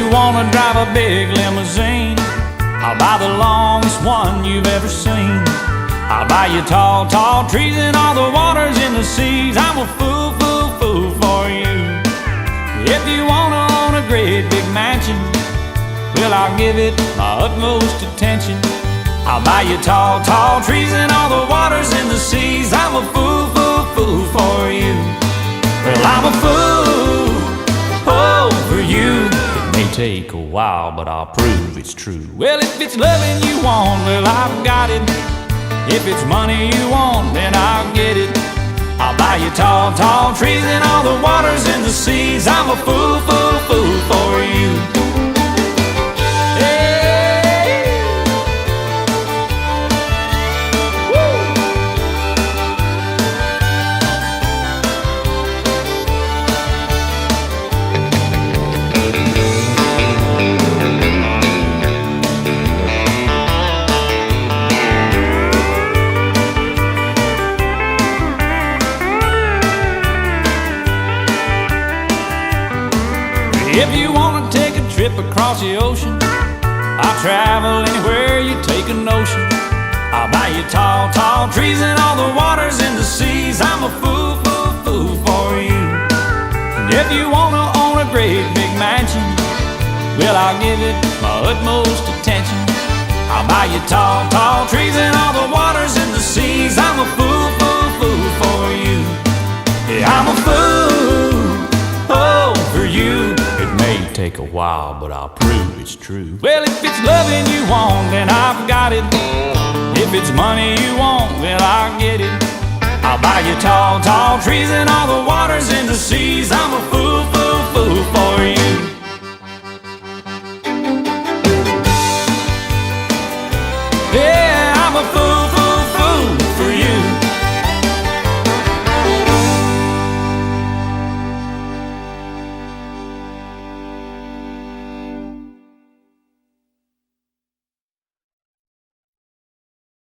you wanna drive a big limousine, I'll buy the longest one you've ever seen. I'll buy you tall, tall trees and all the waters in the seas. I'm a fool, fool, fool for you. If you wanna own a great big mansion, well, I'll give it my utmost attention. I'll buy you tall, tall trees and all the waters in the seas. I'm a fool, fool, fool for you. Well, I'm a fool, oh, for you. It may take a while, but I'll prove it's true. Well, if it's loving you want, well, I've got it. If it's money you want, then I'll get it. I'll buy you tall, tall trees and all the waters in the seas. I'm a fool, fool, fool for you. Hey. Woo. If you want to take a trip across the ocean, I'll travel anywhere you take a notion. I'll buy you tall, tall trees and all the waters in the seas. I'm a fool, fool, fool for you. And if you want to own a great big mansion, well, I'll give it my utmost attention. I'll buy you tall, tall trees and all the waters in the seas. I'm a fool, fool, fool for you. Yeah, I'm a fool, oh, for you. It may take a while, but I'll prove it's true. Well, if it's loving you want, then I've got it. If it's money you want, well, I'll get it. I'll buy you tall, tall trees and all the waters in the seas. I'm a fool,